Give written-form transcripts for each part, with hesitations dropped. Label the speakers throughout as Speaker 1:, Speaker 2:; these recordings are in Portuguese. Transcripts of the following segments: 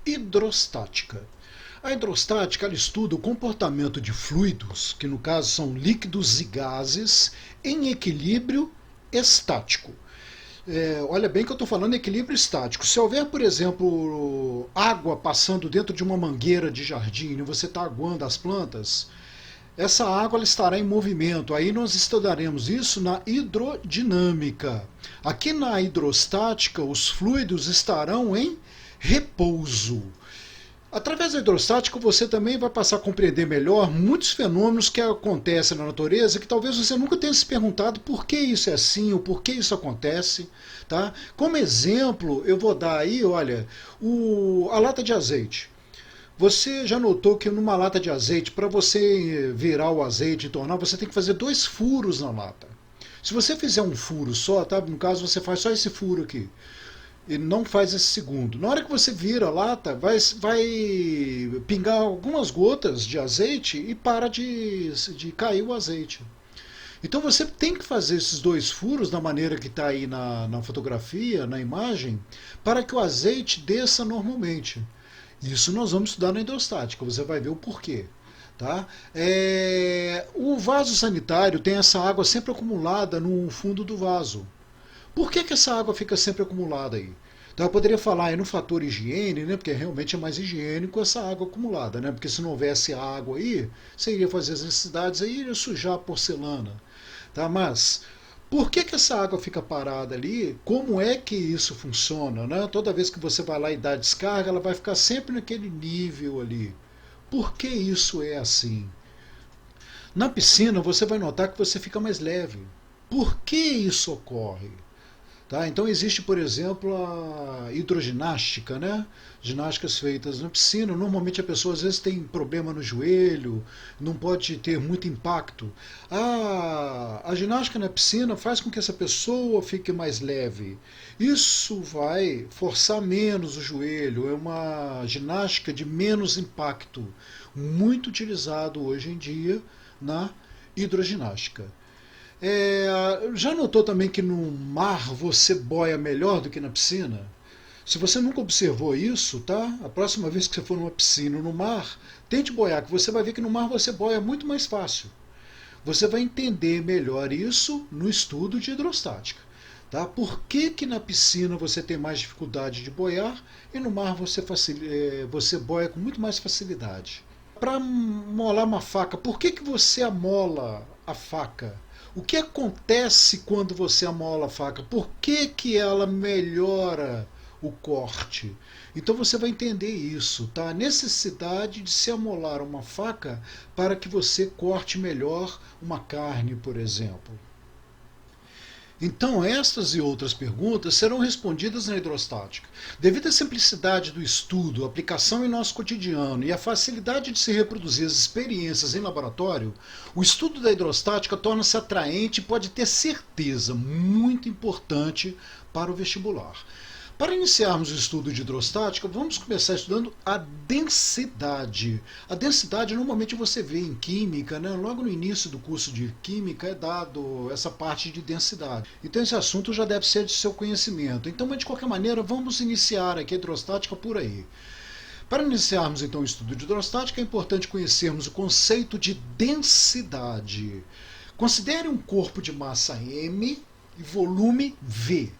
Speaker 1: hidrostática. A hidrostática ela estuda o comportamento de fluidos, que no caso são líquidos e gases, em equilíbrio estático. Olha bem que eu estou falando em equilíbrio estático. Se houver, por exemplo, água passando dentro de uma mangueira de jardim e você está aguando as plantas, essa água ela estará em movimento. Aí nós estudaremos isso na hidrodinâmica. Aqui na hidrostática, os fluidos estarão em repouso. Através da hidrostática, você também vai passar a compreender melhor muitos fenômenos que acontecem na natureza que talvez você nunca tenha se perguntado por que isso é assim ou por que isso acontece. Tá? Como exemplo, eu vou dar aí, olha, a lata de azeite. Você já notou que numa lata de azeite, para você virar o azeite e tornar, você tem que fazer 2 furos na lata. Se você fizer um furo só, tá? No caso você faz só esse furo aqui e não faz esse segundo. Na hora que você vira a lata, vai pingar algumas gotas de azeite e para de cair o azeite. Então você tem que fazer esses 2 furos da maneira que está aí na fotografia, na imagem, para que o azeite desça normalmente. Isso nós vamos estudar na hidrostática, você vai ver o porquê. Tá? O vaso sanitário tem essa água sempre acumulada no fundo do vaso. Por que essa água fica sempre acumulada aí? Então eu poderia falar aí no fator higiene, né? Porque realmente é mais higiênico essa água acumulada, né? Porque se não houvesse água aí, você iria fazer as necessidades aí e iria sujar a porcelana. Tá? Mas por que essa água fica parada ali? Como é que isso funciona? Né? Toda vez que você vai lá e dá descarga, ela vai ficar sempre naquele nível ali. Por que isso é assim? Na piscina você vai notar que você fica mais leve. Por que isso ocorre? Tá? Então existe, por exemplo, a hidroginástica, né? Ginásticas feitas na piscina. Normalmente a pessoa às vezes tem problema no joelho, não pode ter muito impacto. A ginástica na piscina faz com que essa pessoa fique mais leve. Isso vai forçar menos o joelho, é uma ginástica de menos impacto, muito utilizado hoje em dia na hidroginástica. Já notou também que no mar você boia melhor do que na piscina? Se você nunca observou isso, tá? A próxima vez que você for numa piscina ou no mar, tente boiar, que você vai ver que no mar você boia muito mais fácil. Você vai entender melhor isso no estudo de hidrostática. Tá? Por que na piscina você tem mais dificuldade de boiar e no mar você boia com muito mais facilidade? Para molar uma faca, por que você amola a faca? O que acontece quando você amola a faca? Por que ela melhora o corte? Então você vai entender isso, tá? A necessidade de se amolar uma faca para que você corte melhor uma carne, por exemplo. Então, estas e outras perguntas serão respondidas na hidrostática. Devido à simplicidade do estudo, aplicação em nosso cotidiano e à facilidade de se reproduzir as experiências em laboratório, o estudo da hidrostática torna-se atraente e pode ter certeza muito importante para o vestibular. Para iniciarmos o estudo de hidrostática, vamos começar estudando a densidade. A densidade normalmente você vê em química, né? Logo no início do curso de química é dado essa parte de densidade. Então esse assunto já deve ser de seu conhecimento. Então, mas de qualquer maneira, vamos iniciar aqui a hidrostática por aí. Para iniciarmos então o estudo de hidrostática, é importante conhecermos o conceito de densidade. Considere um corpo de massa M e volume V.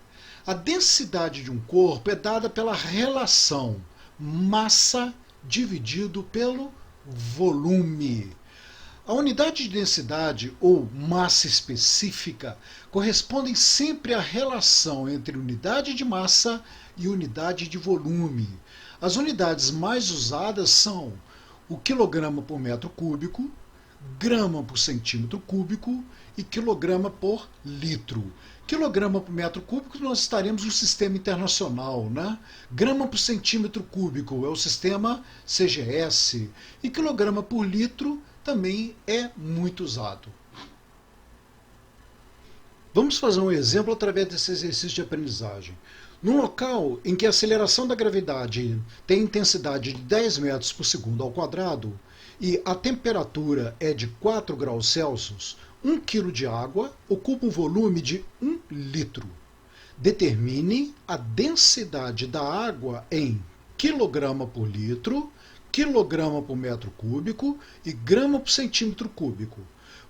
Speaker 1: A densidade de um corpo é dada pela relação massa dividido pelo volume. A unidade de densidade ou massa específica correspondem sempre à relação entre unidade de massa e unidade de volume. As unidades mais usadas são o quilograma por metro cúbico, grama por centímetro cúbico e quilograma por litro. Quilograma por metro cúbico nós estaremos no sistema internacional, né? Grama por centímetro cúbico é o sistema CGS e quilograma por litro também é muito usado. Vamos fazer um exemplo através desse exercício de aprendizagem. Num local em que a aceleração da gravidade tem intensidade de 10 metros por segundo ao quadrado e a temperatura é de 4 graus Celsius, 1 kg de água ocupa um volume de 1 litro. Determine a densidade da água em quilograma por litro, quilograma por metro cúbico e grama por centímetro cúbico.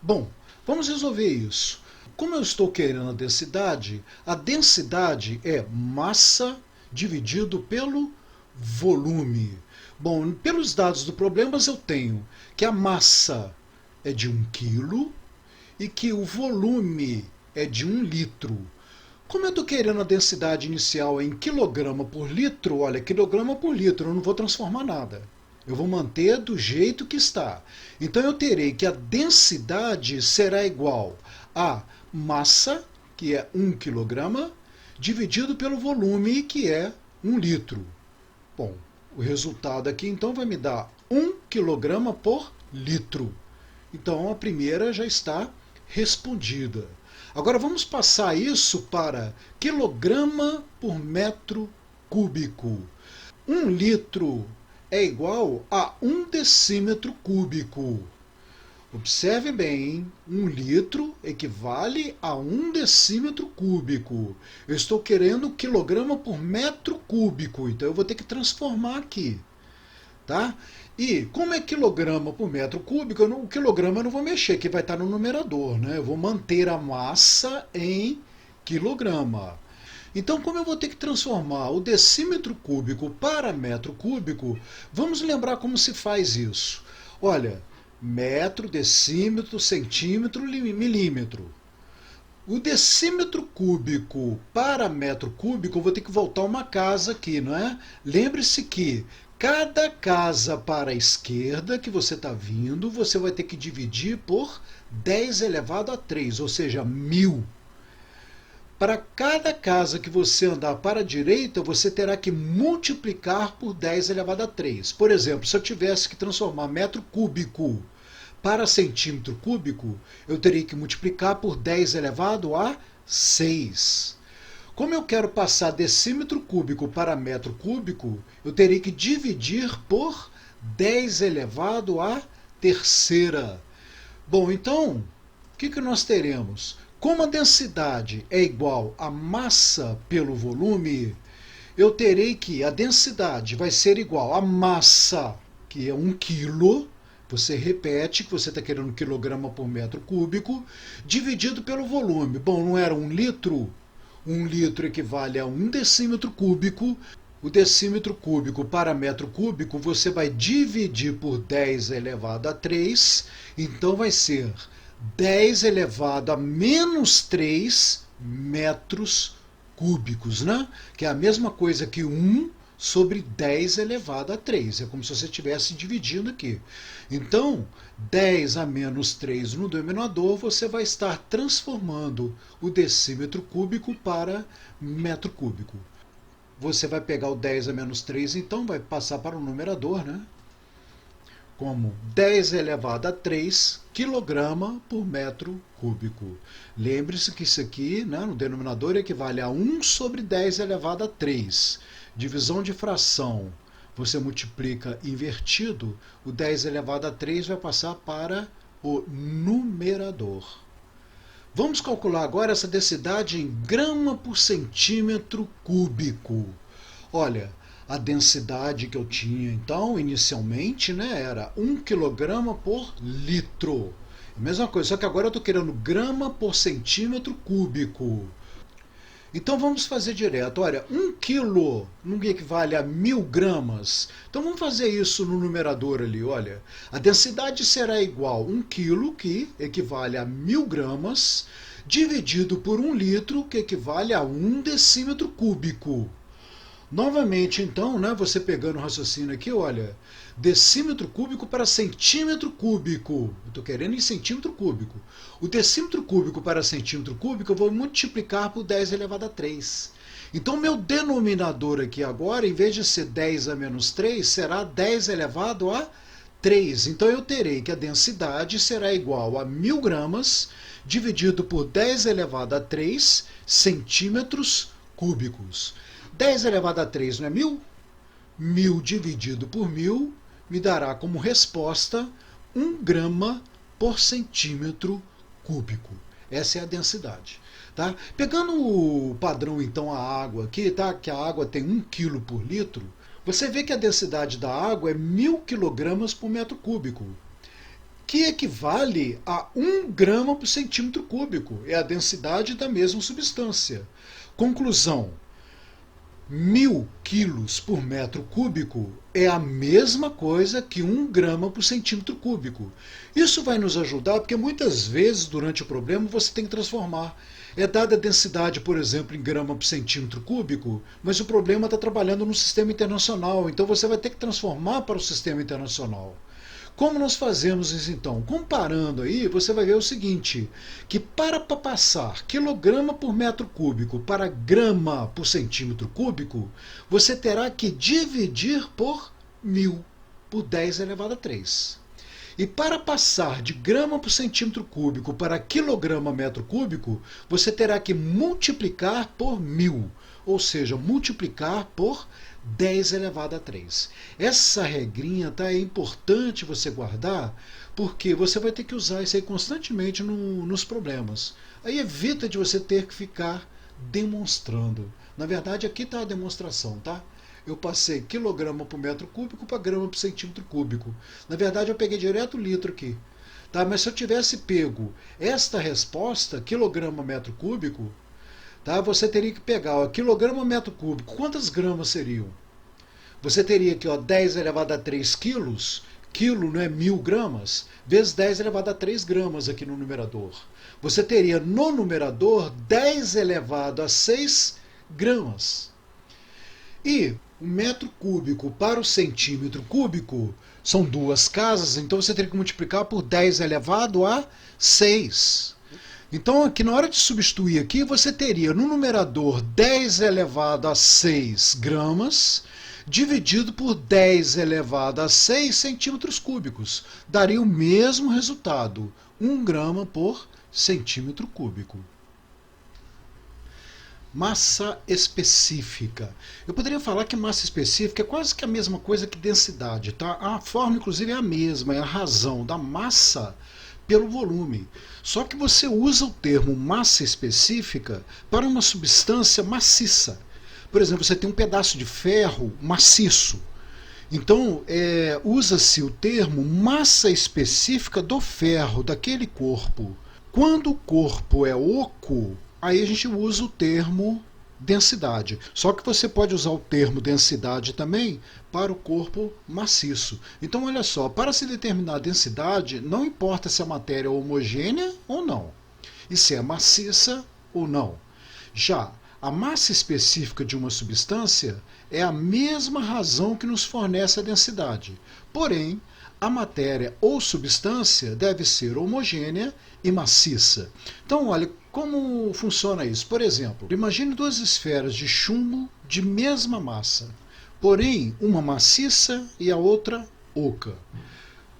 Speaker 1: Bom, vamos resolver isso. Como eu estou querendo a densidade é massa dividido pelo volume. Bom, pelos dados do problema eu tenho que a massa é de 1 kg e que o volume é de 1 litro. Como eu estou querendo a densidade inicial em quilograma por litro, olha, quilograma por litro, eu não vou transformar nada. Eu vou manter do jeito que está. Então eu terei que a densidade será igual a massa, que é 1 kg, dividido pelo volume, que é 1 litro. Bom, o resultado aqui então vai me dar 1 kg por litro. Então a primeira já está respondida. Agora vamos passar isso para quilograma por metro cúbico. 1 litro é igual a 1 decímetro cúbico. Observe bem, hein? 1 litro equivale a 1 decímetro cúbico. Eu estou querendo quilograma por metro cúbico, então eu vou ter que transformar aqui. Tá? E como é quilograma por metro cúbico, o quilograma eu não vou mexer, que vai estar no numerador, né? Eu vou manter a massa em quilograma. Então, como eu vou ter que transformar o decímetro cúbico para metro cúbico, vamos lembrar como se faz isso. Olha, metro, decímetro, centímetro, milímetro. O decímetro cúbico para metro cúbico, eu vou ter que voltar uma casa aqui, não é? Lembre-se que cada casa para a esquerda que você está vindo, você vai ter que dividir por 10 elevado a 3, ou seja, 1000. Para cada casa que você andar para a direita, você terá que multiplicar por 10 elevado a 3. Por exemplo, se eu tivesse que transformar metro cúbico para centímetro cúbico, eu teria que multiplicar por 10 elevado a 6. Como eu quero passar decímetro cúbico para metro cúbico, eu teria que dividir por 10 elevado a terceira. Bom, então, o que nós teremos? Como a densidade é igual a massa pelo volume, eu terei que a densidade vai ser igual a massa, que é 1 kg, você repete que você está querendo quilograma por metro cúbico, dividido pelo volume. Bom, não era 1 litro? 1 litro equivale a 1 decímetro cúbico. O decímetro cúbico para metro cúbico você vai dividir por 10 elevado a 3, então vai ser 10 elevado a menos 3 metros cúbicos, né? Que é a mesma coisa que 1 sobre 10 elevado a 3. É como se você estivesse dividindo aqui. Então, 10 a menos 3 no denominador, você vai estar transformando o decímetro cúbico para metro cúbico. Você vai pegar o 10 a menos 3, então vai passar para o numerador, né? Como 10 elevado a 3 quilograma por metro cúbico. Lembre-se que isso aqui, né, no denominador, equivale a 1 sobre 10 elevado a 3. Divisão de fração, você multiplica invertido, o 10 elevado a 3 vai passar para o numerador. Vamos calcular agora essa densidade em grama por centímetro cúbico. Olha, a densidade que eu tinha, então, inicialmente, né, era 1 kg por litro. Mesma coisa, só que agora eu estou querendo grama por centímetro cúbico. Então vamos fazer direto. Olha, 1 quilo não equivale a 1000 gramas. Então vamos fazer isso no numerador ali. Olha, a densidade será igual a 1 quilo, que equivale a 1000 gramas, dividido por 1 litro, que equivale a 1 decímetro cúbico. Novamente, então, né, você pegando o raciocínio aqui, olha, decímetro cúbico para centímetro cúbico. Eu estou querendo em centímetro cúbico. O decímetro cúbico para centímetro cúbico eu vou multiplicar por 10 elevado a 3. Então, meu denominador aqui agora, em vez de ser 10 a menos 3, será 10 elevado a 3. Então, eu terei que a densidade será igual a 1000 gramas dividido por 10 elevado a 3 centímetros cúbicos. 10 elevado a 3 não é 1000? 1000 dividido por 1000 me dará como resposta 1 grama por centímetro cúbico. Essa é a densidade. Tá? Pegando o padrão, então, a água aqui, tá? Que a água tem 1 kg por litro. você vê que a densidade da água é 1000 kg por metro cúbico, que equivale a 1 grama por centímetro cúbico. É a densidade da mesma substância. Conclusão: 1000 quilos por metro cúbico é a mesma coisa que 1 grama por centímetro cúbico. Isso vai nos ajudar porque muitas vezes durante o problema você tem que transformar. É dada a densidade, por exemplo, em grama por centímetro cúbico, mas o problema está trabalhando no sistema internacional, então você vai ter que transformar para o sistema internacional. Como nós fazemos isso então? Comparando aí, você vai ver o seguinte, que para passar quilograma por metro cúbico para grama por centímetro cúbico, você terá que dividir por 1000, por 10 elevado a 3. E para passar de grama por centímetro cúbico para quilograma metro cúbico, você terá que multiplicar por 1000, ou seja, multiplicar por 10 elevado a 3. Essa regrinha é importante você guardar, porque você vai ter que usar isso aí constantemente nos problemas. Aí evita de você ter que ficar demonstrando. Na verdade, aqui está a demonstração, tá? Eu passei quilograma por metro cúbico para grama por centímetro cúbico. Na verdade, eu peguei direto o litro aqui. Tá? Mas se eu tivesse pego esta resposta, quilograma metro cúbico, tá? Você teria que pegar quilograma metro cúbico. Quantas gramas seriam? Você teria aqui 10 elevado a 3 quilos. Quilo não é 1000 gramas, vezes 10 elevado a 3 gramas aqui no numerador. Você teria no numerador 10 elevado a 6 gramas. E o metro cúbico para o centímetro cúbico são duas casas, então você teria que multiplicar por 10 elevado a 6. Então, aqui na hora de substituir aqui, você teria no numerador 10 elevado a 6 gramas, dividido por 10 elevado a 6 centímetros cúbicos. Daria o mesmo resultado, 1 grama por centímetro cúbico. Massa específica. Eu poderia falar que massa específica é quase que a mesma coisa que densidade, tá? A forma, inclusive, é a mesma, é a razão da massa pelo volume. Só que você usa o termo massa específica para uma substância maciça. Por exemplo, você tem um pedaço de ferro maciço. Então, usa-se o termo massa específica do ferro, daquele corpo. Quando o corpo é oco, aí a gente usa o termo densidade. Só que você pode usar o termo densidade também para o corpo maciço. Então, olha só, para se determinar a densidade, não importa se a matéria é homogênea ou não, e se é maciça ou não. Já a massa específica de uma substância é a mesma razão que nos fornece a densidade. Porém, a matéria ou substância deve ser homogênea e maciça. Então, olha, como funciona isso? Por exemplo, imagine duas esferas de chumbo de mesma massa, porém uma maciça e a outra oca.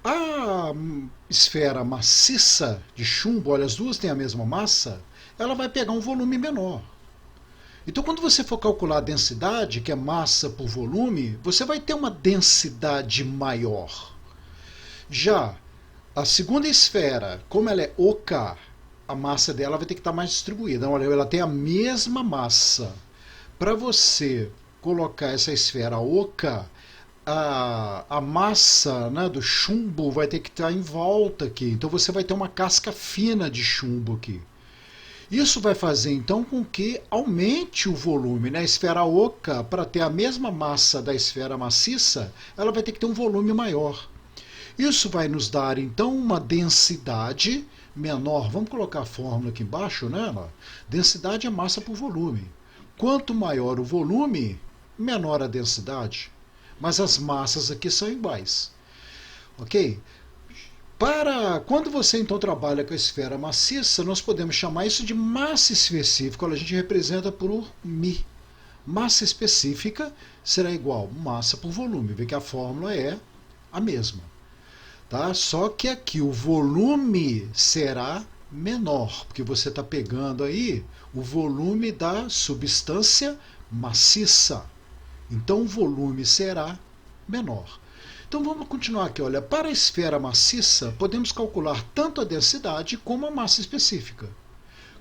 Speaker 1: A esfera maciça de chumbo, olha, as duas têm a mesma massa, ela vai pegar um volume menor. Então, quando você for calcular a densidade, que é massa por volume, você vai ter uma densidade maior. Já a segunda esfera, como ela é oca, a massa dela vai ter que estar mais distribuída. Olha, ela tem a mesma massa. Para você colocar essa esfera oca, a massa, né, do chumbo vai ter que estar em volta aqui. Então você vai ter uma casca fina de chumbo aqui. Isso vai fazer então com que aumente o volume, né? A esfera oca, para ter a mesma massa da esfera maciça, ela vai ter que ter um volume maior. Isso vai nos dar então uma densidade menor. Vamos colocar a fórmula aqui embaixo, né? Densidade é massa por volume. Quanto maior o volume, menor a densidade. Mas as massas aqui são iguais. Ok? Quando você então trabalha com a esfera maciça, nós podemos chamar isso de massa específica. Olha, a gente representa por μ. Massa específica será igual massa por volume. Vê que a fórmula é a mesma. Tá? Só que aqui o volume será menor, porque você está pegando aí o volume da substância maciça. Então o volume será menor. Então vamos continuar aqui. Olha, para a esfera maciça, podemos calcular tanto a densidade como a massa específica,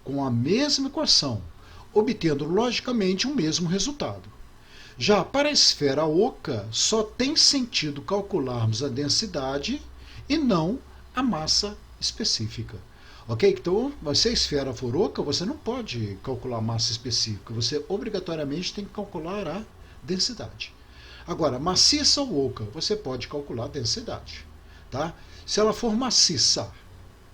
Speaker 1: com a mesma equação, obtendo logicamente o mesmo resultado. Já para a esfera oca, só tem sentido calcularmos a densidade e não a massa específica. Ok? Então, se a esfera for oca, você não pode calcular a massa específica, você obrigatoriamente tem que calcular a densidade. Agora, maciça ou oca, você pode calcular a densidade. Tá? Se ela for maciça,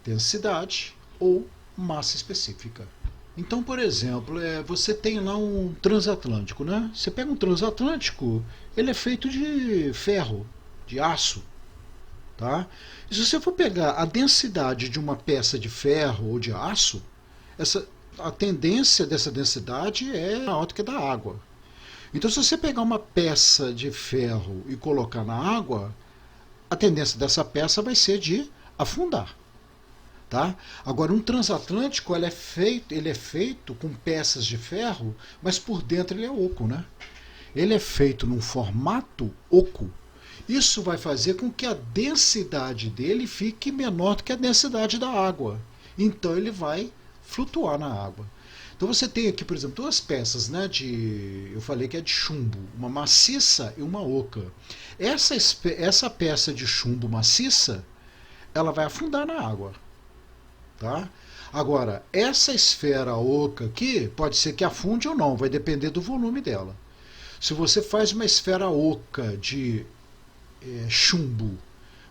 Speaker 1: densidade ou massa específica. Então, por exemplo, você tem lá um transatlântico, né? Você pega um transatlântico, ele é feito de ferro, de aço, tá? E se você for pegar a densidade de uma peça de ferro ou de aço, a tendência dessa densidade é maior do que a da água. Então, se você pegar uma peça de ferro e colocar na água, a tendência dessa peça vai ser de afundar. Tá? Agora, um transatlântico ele é feito com peças de ferro, mas por dentro ele é oco. Né? Ele é feito num formato oco. Isso vai fazer com que a densidade dele fique menor do que a densidade da água. Então ele vai flutuar na água. Então você tem aqui, por exemplo, duas peças, né, eu falei que é de chumbo, uma maciça e uma oca. Essa peça de chumbo maciça, ela vai afundar na água. Tá? Agora, essa esfera oca aqui, pode ser que afunde ou não, vai depender do volume dela. Se você faz uma esfera oca de chumbo,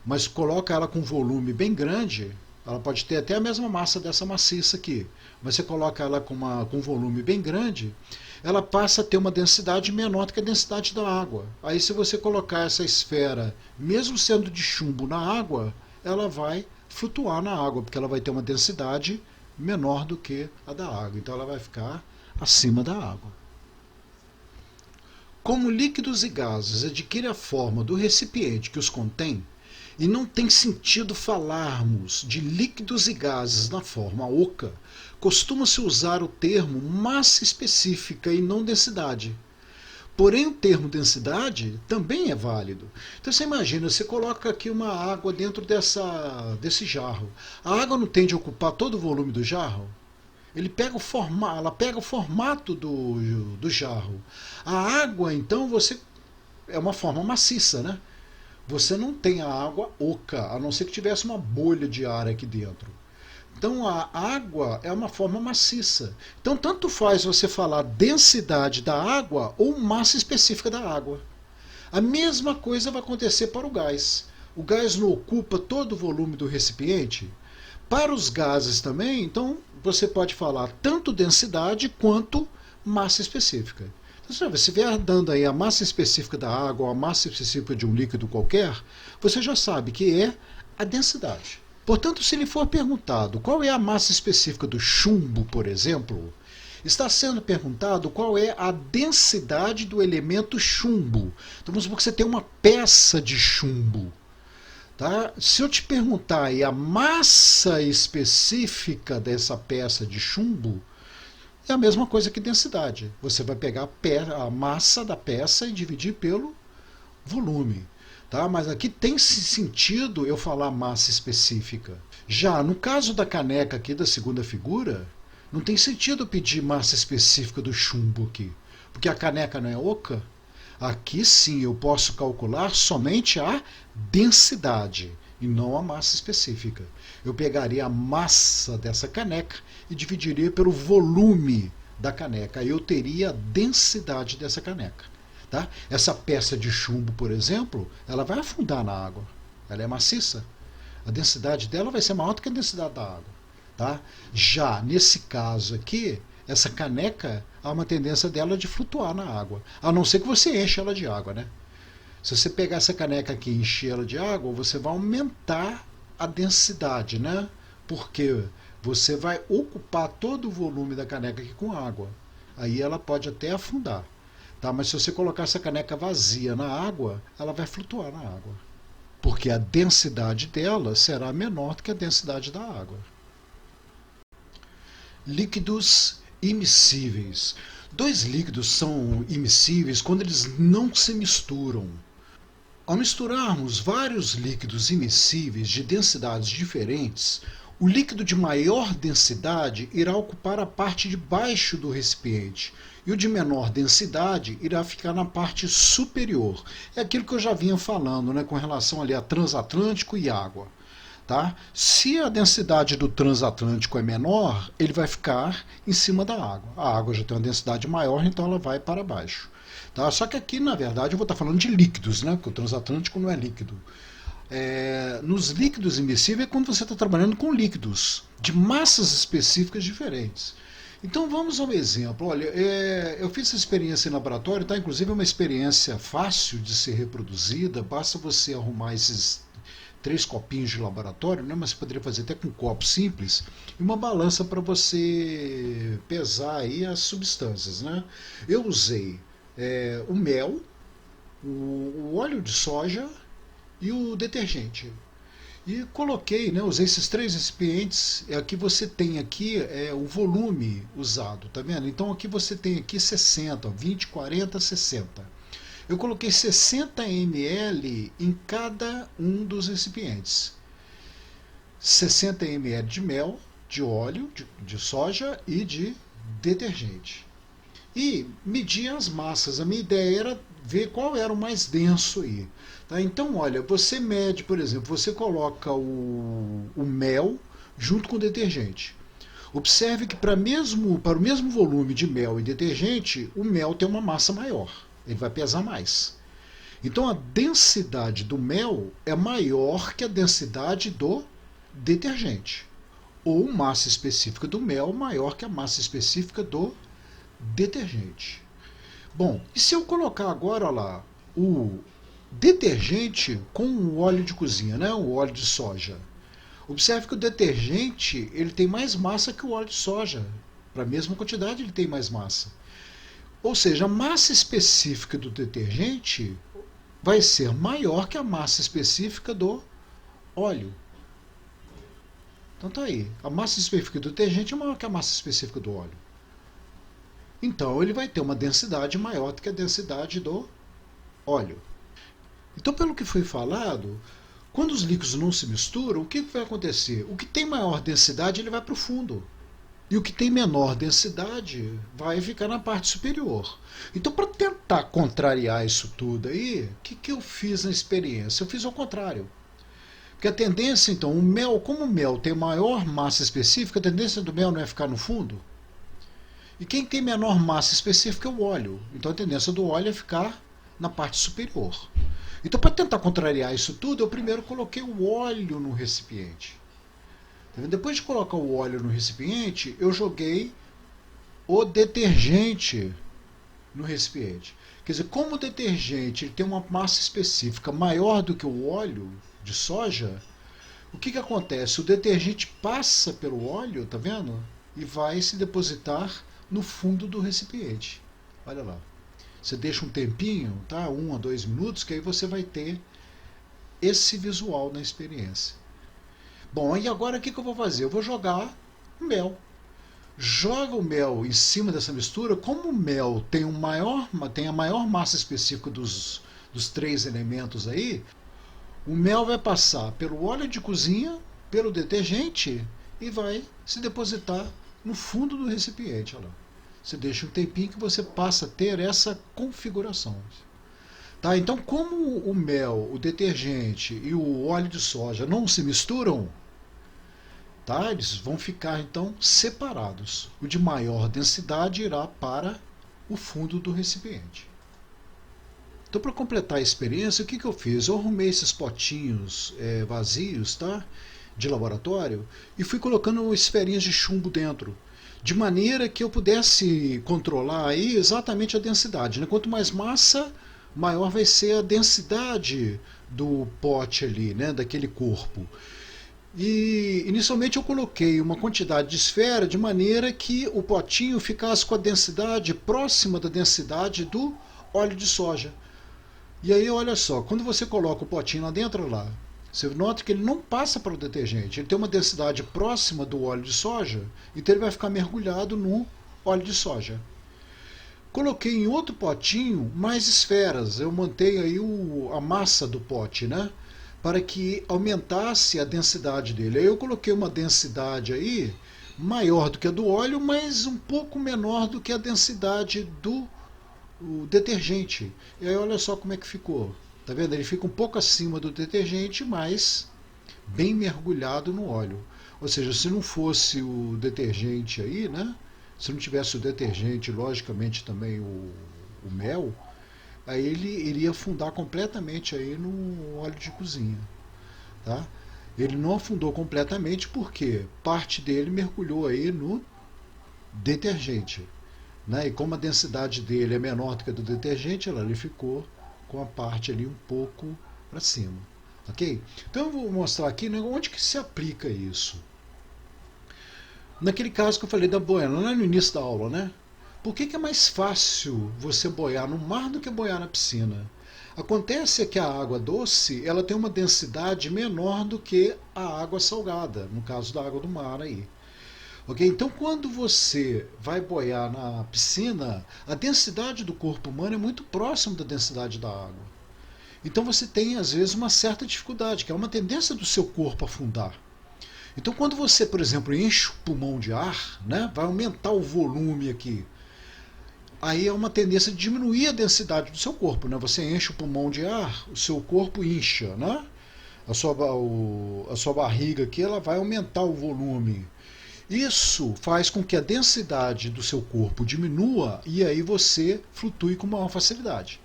Speaker 1: mas coloca ela com volume bem grande, ela pode ter até a mesma massa dessa maciça aqui, mas você coloca ela com volume bem grande, ela passa a ter uma densidade menor do que a densidade da água. Aí se você colocar essa esfera, mesmo sendo de chumbo na água, ela vai flutuar na água, porque ela vai ter uma densidade menor do que a da água. Então ela vai ficar acima da água. Como líquidos e gases adquirem a forma do recipiente que os contém, e não tem sentido falarmos de líquidos e gases na forma oca, costuma-se usar o termo massa específica e não densidade. Porém, o termo densidade também é válido. Então você imagina, você coloca aqui uma água dentro desse jarro. A água não tende a ocupar todo o volume do jarro? Ela pega o formato do jarro. A água, então, é uma forma maciça, né? Você não tem a água oca, a não ser que tivesse uma bolha de ar aqui dentro. Então a água é uma forma maciça. Então tanto faz você falar densidade da água ou massa específica da água. A mesma coisa vai acontecer para o gás. O gás não ocupa todo o volume do recipiente? Para os gases também, então você pode falar tanto densidade quanto massa específica. Então, se você estiver dando aí a massa específica da água ou a massa específica de um líquido qualquer, você já sabe que é a densidade. Portanto, se lhe for perguntado qual é a massa específica do chumbo, por exemplo, está sendo perguntado qual é a densidade do elemento chumbo. Então vamos supor que você tem uma peça de chumbo. Tá? Se eu te perguntar aí a massa específica dessa peça de chumbo, é a mesma coisa que densidade. Você vai pegar a massa da peça e dividir pelo volume. Tá? Mas aqui tem sentido eu falar massa específica. Já no caso da caneca aqui da segunda figura, não tem sentido pedir massa específica do chumbo aqui, porque a caneca não é oca. Aqui sim eu posso calcular somente a densidade e não a massa específica. Eu pegaria a massa dessa caneca e dividiria pelo volume da caneca. Aí eu teria a densidade dessa caneca. Tá? Essa peça de chumbo, por exemplo, ela vai afundar na água. Ela é maciça. A densidade dela vai ser maior do que a densidade da água. Tá? Já nesse caso aqui, essa caneca, há uma tendência dela de flutuar na água. A não ser que você enche ela de água. Né? Se você pegar essa caneca aqui e encher ela de água, você vai aumentar a densidade. Né? Porque você vai ocupar todo o volume da caneca aqui com água. Aí ela pode até afundar. Tá? Mas se você colocar essa caneca vazia na água, ela vai flutuar na água. Porque a densidade dela será menor do que a densidade da água. Líquidos imissíveis. Dois líquidos são imissíveis quando eles não se misturam. Ao misturarmos vários líquidos imissíveis de densidades diferentes, O líquido de maior densidade irá ocupar a parte de baixo do recipiente e o de menor densidade irá ficar na parte superior. É aquilo que eu já vinha falando, né, com relação ali a transatlântico e água. Tá? Se a densidade do transatlântico é menor, ele vai ficar em cima da água. A água já tem uma densidade maior, então ela vai para baixo. Tá? Só que aqui, na verdade, eu vou estar falando de líquidos, né? Porque o transatlântico não é líquido. Nos líquidos immiscíveis é quando você está trabalhando com líquidos de massas específicas diferentes. Então vamos ao exemplo. Olha, eu fiz essa experiência em laboratório, tá? Inclusive é uma experiência fácil de ser reproduzida, basta você arrumar esses 3 copinhos de laboratório, né? Mas você poderia fazer até com um copo simples e uma balança para você pesar aí as substâncias, né? Eu usei o mel, o óleo de soja e o detergente. E coloquei, né, usei esses 3 recipientes. Aqui você tem aqui o volume usado, tá vendo? Então aqui você tem aqui 60, 20, 40, 60. Eu coloquei 60 ml em cada um dos recipientes. 60 ml de mel, de óleo, de soja e de detergente. E medir as massas. A minha ideia era ver qual era o mais denso aí. Tá? Então, olha, você mede, por exemplo, você coloca o mel junto com o detergente. Observe que para o mesmo volume de mel e detergente, o mel tem uma massa maior. Ele vai pesar mais. Então a densidade do mel é maior que a densidade do detergente. Ou massa específica do mel maior que a massa específica do detergente. Bom, e se eu colocar agora lá o detergente com o óleo de cozinha, né, o óleo de soja? Observe que o detergente ele tem mais massa que o óleo de soja. Para a mesma quantidade ele tem mais massa. Ou seja, a massa específica do detergente vai ser maior que a massa específica do óleo. Então tá aí. A massa específica do detergente é maior que a massa específica do óleo. Então ele vai ter uma densidade maior do que a densidade do óleo. Então, pelo que foi falado, quando os líquidos não se misturam, o que vai acontecer? O que tem maior densidade ele vai para o fundo. E o que tem menor densidade vai ficar na parte superior. Então, para tentar contrariar isso tudo aí, o que eu fiz na experiência? Eu fiz ao contrário. Porque a tendência, então, o mel, como o mel tem maior massa específica, a tendência do mel não é ficar no fundo. E quem tem menor massa específica é o óleo. Então, a tendência do óleo é ficar na parte superior. Então, para tentar contrariar isso tudo, eu primeiro coloquei o óleo no recipiente. Depois de colocar o óleo no recipiente, eu joguei o detergente no recipiente. Quer dizer, como o detergente ele tem uma massa específica maior do que o óleo de soja, o que acontece? O detergente passa pelo óleo, tá vendo? E vai se depositar no fundo do recipiente. Olha lá. Você deixa um tempinho, tá? 1 a 2 minutos, que aí você vai ter esse visual na experiência. Bom, e agora o que eu vou fazer? Eu vou jogar o mel. Joga o mel em cima dessa mistura. Como o mel tem a maior massa específica dos 3 elementos aí, o mel vai passar pelo óleo de cozinha, pelo detergente e vai se depositar no fundo do recipiente. Olha lá. Você deixa um tempinho que você passa a ter essa configuração. Tá? Então, como o mel, o detergente e o óleo de soja não se misturam, tá? Eles vão ficar então separados. O de maior densidade irá para o fundo do recipiente. Então, para completar a experiência, o que eu fiz? Eu arrumei esses potinhos vazios, tá? De laboratório e fui colocando esferinhas de chumbo dentro, de maneira que eu pudesse controlar aí exatamente a densidade, né? Quanto mais massa, maior vai ser a densidade do pote ali, né? Daquele corpo. E inicialmente eu coloquei uma quantidade de esfera de maneira que o potinho ficasse com a densidade próxima da densidade do óleo de soja. E aí olha só, quando você coloca o potinho lá dentro, lá, você nota que ele não passa para o detergente, ele tem uma densidade próxima do óleo de soja, então ele vai ficar mergulhado no óleo de soja. Coloquei em outro potinho mais esferas, eu montei aí a massa do pote, né? para que aumentasse a densidade dele. Aí eu coloquei uma densidade aí maior do que a do óleo, mas um pouco menor do que a densidade do detergente. E aí olha só como é que ficou. Tá vendo? Ele fica um pouco acima do detergente, mas bem mergulhado no óleo. Ou seja, se não fosse o detergente aí, né? Se não tivesse o detergente, logicamente também o mel, aí ele iria afundar completamente aí no óleo de cozinha, tá? Ele não afundou completamente porque parte dele mergulhou aí no detergente, né? E como a densidade dele é menor do que a do detergente, ele ficou com a parte ali um pouco para cima, ok? Então eu vou mostrar aqui, né, onde que se aplica isso. Naquele caso que eu falei da boiana, lá no início da aula, né? Por que é mais fácil você boiar no mar do que boiar na piscina? Acontece que a água doce ela tem uma densidade menor do que a água salgada, no caso da água do mar aí. Ok? Então, quando você vai boiar na piscina, a densidade do corpo humano é muito próxima da densidade da água. Então, você tem, às vezes, uma certa dificuldade, que é uma tendência do seu corpo afundar. Então, quando você, por exemplo, enche o pulmão de ar, né, vai aumentar o volume aqui. Aí é uma tendência de diminuir a densidade do seu corpo. Né? Você enche o pulmão de ar, o seu corpo incha. Né? A sua barriga aqui ela vai aumentar o volume. Isso faz com que a densidade do seu corpo diminua e aí você flutue com maior facilidade.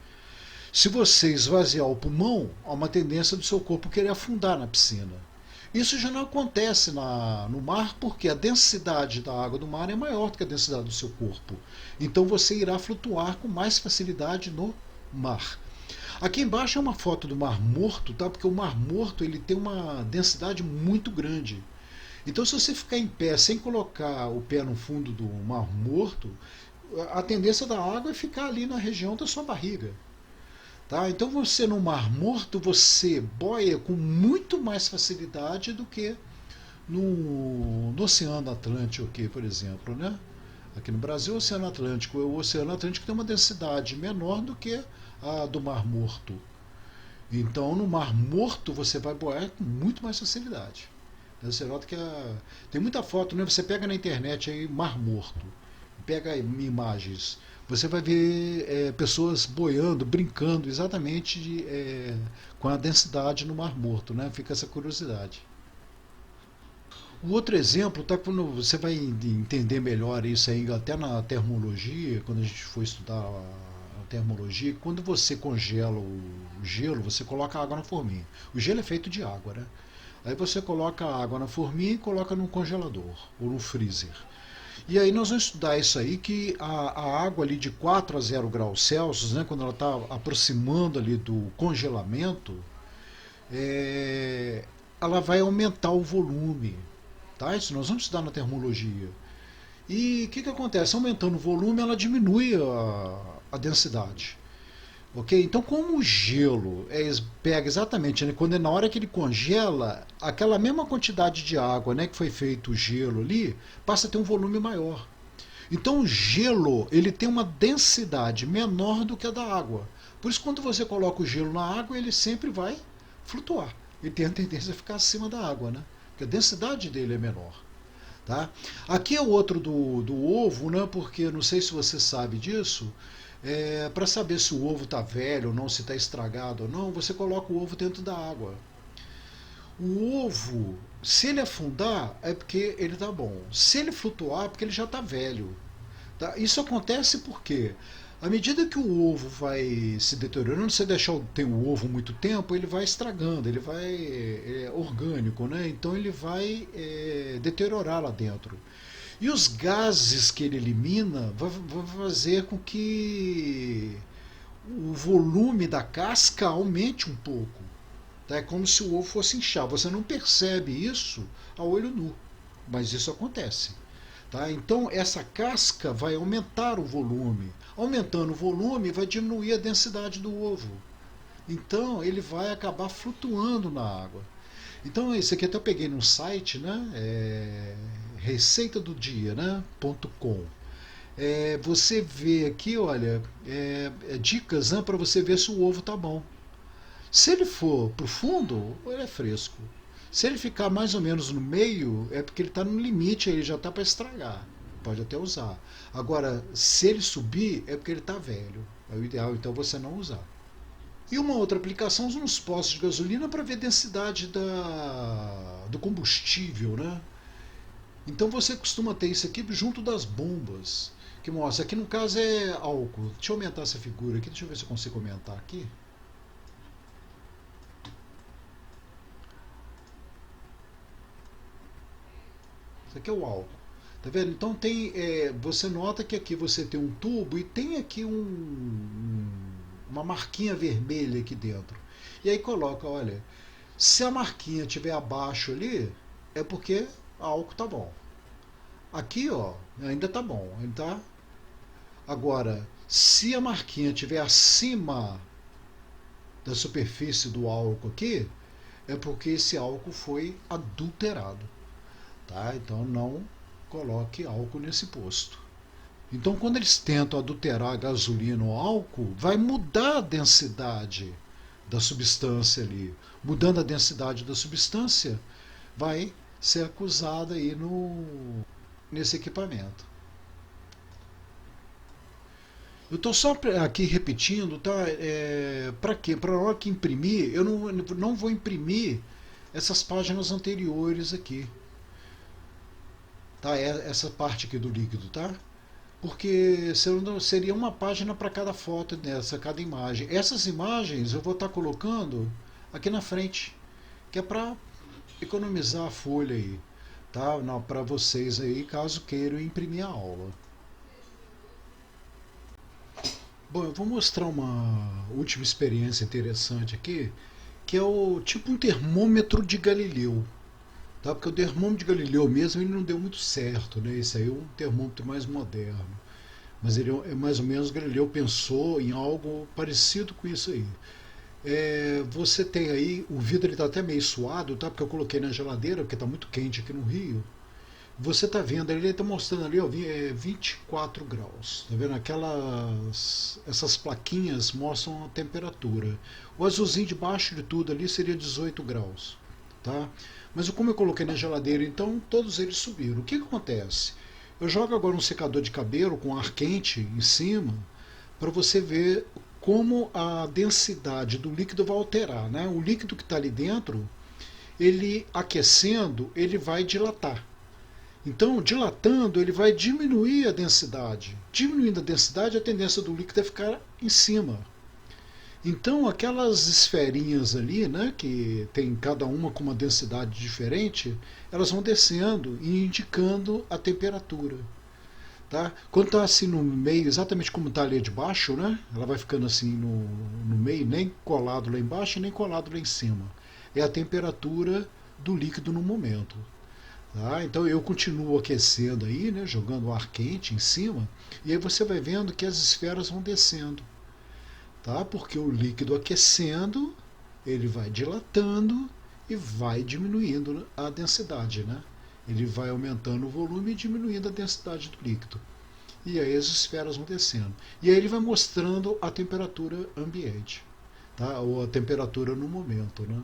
Speaker 1: Se você esvaziar o pulmão, há uma tendência do seu corpo querer afundar na piscina. Isso já não acontece no mar porque a densidade da água do mar é maior do que a densidade do seu corpo. Então você irá flutuar com mais facilidade no mar. Aqui embaixo é uma foto do Mar Morto, tá? Porque o Mar Morto ele tem uma densidade muito grande. Então, se você ficar em pé sem colocar o pé no fundo do Mar Morto, a tendência da água é ficar ali na região da sua barriga. Tá? Então, você no Mar Morto, você boia com muito mais facilidade do que no Oceano Atlântico, aqui, por exemplo. Né? Aqui no Brasil, o Oceano Atlântico tem uma densidade menor do que a do Mar Morto. Então, no Mar Morto, você vai boiar com muito mais facilidade. Você nota que tem muita foto, né? Você pega na internet aí Mar Morto, pega imagens, você vai ver pessoas boiando, brincando exatamente com a densidade no Mar Morto, né? Fica essa curiosidade. O outro exemplo, tá, quando você vai entender melhor isso aí, até na termologia, quando a gente for estudar a termologia, quando você congela o gelo, você coloca água na forminha. O gelo é feito de água, né? Aí você coloca a água na forminha e coloca no congelador ou no freezer. E aí nós vamos estudar isso aí, que a água ali de 4 a 0 graus Celsius, né, quando ela está aproximando ali do congelamento, ela vai aumentar o volume. Tá? Isso nós vamos estudar na termologia. E o que acontece? Aumentando o volume, ela diminui a densidade. Ok? Então, como o gelo pega exatamente, né, quando na hora que ele congela, aquela mesma quantidade de água, né, que foi feito o gelo ali, passa a ter um volume maior. Então, o gelo ele tem uma densidade menor do que a da água. Por isso, quando você coloca o gelo na água, ele sempre vai flutuar. Ele tem a tendência a ficar acima da água, né? Porque a densidade dele é menor. Tá? Aqui é o outro do ovo, né? Porque não sei se você sabe disso. Para saber se o ovo está velho ou não, se está estragado ou não, você coloca o ovo dentro da água. O ovo, se ele afundar, é porque ele está bom. Se ele flutuar, é porque ele já está velho. Tá? Isso acontece porque, à medida que o ovo vai se deteriorando, se você deixar o ovo muito tempo, ele vai estragando, ele vai orgânico, né? Então ele vai deteriorar lá dentro. E os gases que ele elimina vão fazer com que o volume da casca aumente um pouco. Tá? É como se o ovo fosse inchar. Você não percebe isso a olho nu, mas isso acontece. Tá? Então essa casca vai aumentar o volume. Aumentando o volume, vai diminuir a densidade do ovo. Então ele vai acabar flutuando na água. Então isso aqui até eu peguei num site, né? Receita do dia, né? .com. Você vê aqui, olha, dicas, né, para você ver se o ovo tá bom. Se ele for para o fundo, ele é fresco. Se ele ficar mais ou menos no meio, é porque ele está no limite, ele já está para estragar. Pode até usar. Agora, se ele subir, é porque ele está velho. É o ideal, então, você não usar. E uma outra aplicação são nos postos de gasolina para ver a densidade do combustível, né? Então você costuma ter isso aqui junto das bombas, que mostra, aqui no caso é álcool. Deixa eu aumentar essa figura aqui, deixa eu ver se eu consigo aumentar aqui. Isso aqui é o álcool. Tá vendo? Então tem, você nota que aqui você tem um tubo e tem aqui uma marquinha vermelha aqui dentro. E aí coloca, olha, se a marquinha estiver abaixo ali, é porque álcool tá bom. Aqui, ó, ainda tá bom, tá? Agora, se a marquinha estiver acima da superfície do álcool aqui, é porque esse álcool foi adulterado, tá? Então não coloque álcool nesse posto. Então, quando eles tentam adulterar a gasolina ou álcool, vai mudar a densidade da substância ali. Mudando a densidade da substância, vai ser acusada aí nesse equipamento. Eu estou só aqui repetindo, tá? Para quê? Para a hora que imprimir, eu não vou imprimir essas páginas anteriores aqui, tá? Essa parte aqui do líquido, tá? Porque seria uma página para cada foto dessa, cada imagem. Essas imagens eu vou estar colocando aqui na frente, que é para economizar a folha aí, tá? Para vocês aí, caso queiram imprimir a aula. Bom, eu vou mostrar uma última experiência interessante aqui, que é o tipo um termômetro de Galileu. Tá? Porque o termômetro de Galileu mesmo ele não deu muito certo, né? Esse aí é um termômetro mais moderno. Mas ele é mais ou menos Galileu pensou em algo parecido com isso aí. Você tem aí, o vidro está até meio suado, tá? Porque eu coloquei na geladeira, porque está muito quente aqui no Rio. Você está vendo, ele está mostrando ali, ó, 24 graus. Tá vendo? Essas plaquinhas mostram a temperatura. O azulzinho de baixo de tudo ali seria 18 graus, tá? Mas como eu coloquei na geladeira, então todos eles subiram. O que acontece? Eu jogo agora um secador de cabelo com ar quente em cima para você ver como a densidade do líquido vai alterar, né? O líquido que está ali dentro, ele aquecendo, ele vai dilatar. Então, dilatando, ele vai diminuir a densidade. Diminuindo a densidade, a tendência do líquido é ficar em cima. Então, aquelas esferinhas ali, né, que tem cada uma com uma densidade diferente, elas vão descendo e indicando a temperatura. Tá? Quando está assim no meio, exatamente como está ali de baixo, né, ela vai ficando assim no meio, nem colado lá embaixo, nem colado lá em cima. É a temperatura do líquido no momento. Tá? Então eu continuo aquecendo aí, né, jogando ar quente em cima, e aí você vai vendo que as esferas vão descendo. Tá? Porque o líquido aquecendo, ele vai dilatando e vai diminuindo a densidade. Né? Ele vai aumentando o volume e diminuindo a densidade do líquido. E aí as esferas vão descendo. E aí ele vai mostrando a temperatura ambiente, tá? Ou a temperatura no momento. Né?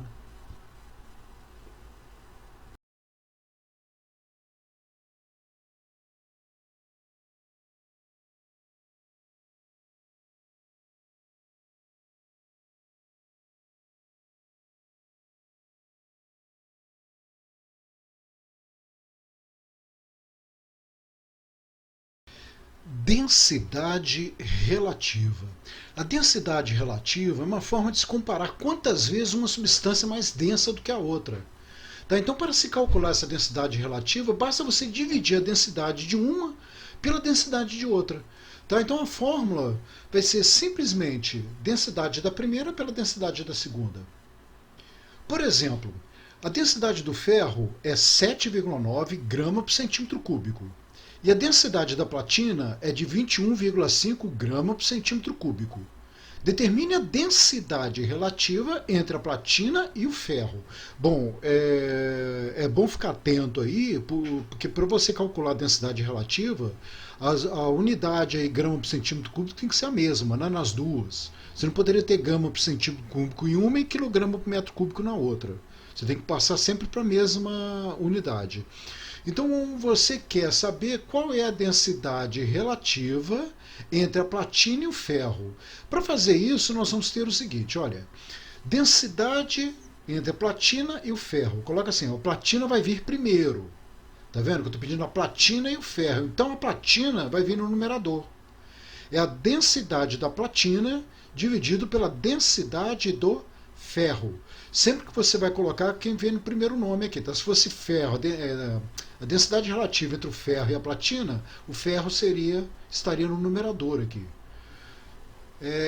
Speaker 1: Densidade relativa. A densidade relativa é uma forma de se comparar quantas vezes uma substância é mais densa do que a outra. Tá? Então, para se calcular essa densidade relativa, basta você dividir a densidade de uma pela densidade de outra. Tá? Então, a fórmula vai ser simplesmente densidade da primeira pela densidade da segunda. Por exemplo, a densidade do ferro é 7,9 grama por centímetro cúbico. E a densidade da platina é de 21,5 grama por centímetro cúbico. Determine a densidade relativa entre a platina e o ferro. Bom, é bom ficar atento aí, porque para você calcular a densidade relativa, a unidade aí, grama por centímetro cúbico tem que ser a mesma, né, nas duas. Você não poderia ter grama por centímetro cúbico em uma e quilograma por metro cúbico na outra. Você tem que passar sempre para a mesma unidade. Então você quer saber qual é a densidade relativa entre a platina e o ferro. Para fazer isso, nós vamos ter o seguinte, olha, densidade entre a platina e o ferro. Coloca assim, a platina vai vir primeiro. Tá vendo que eu estou pedindo a platina e o ferro. Então a platina vai vir no numerador. É a densidade da platina dividido pela densidade do ferro. Sempre que você vai colocar quem vem no primeiro nome aqui. Tá? Se fosse ferro, a densidade relativa entre o ferro e a platina, o ferro estaria no numerador aqui.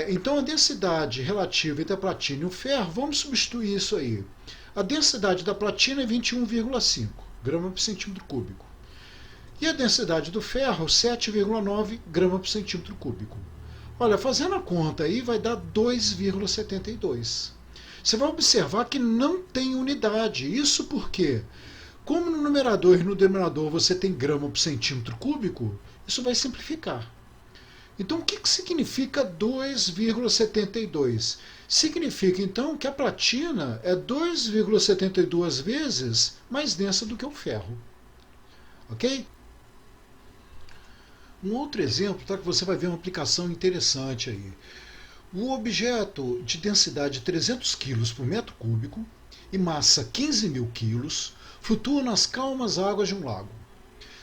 Speaker 1: Então a densidade relativa entre a platina e o ferro, vamos substituir isso aí. A densidade da platina é 21,5 grama por centímetro cúbico. E a densidade do ferro, 7,9 grama por centímetro cúbico. Olha, fazendo a conta aí, vai dar 2,72. Você vai observar que não tem unidade. Isso porque, como no numerador e no denominador você tem grama por centímetro cúbico, isso vai simplificar. Então, o que significa 2,72? Significa, então, que a platina é 2,72 vezes mais densa do que o ferro. Ok? Um outro exemplo, tá, que você vai ver uma aplicação interessante aí. O objeto de densidade 300 kg por metro cúbico e massa 15.000 kg flutua nas calmas águas de um lago.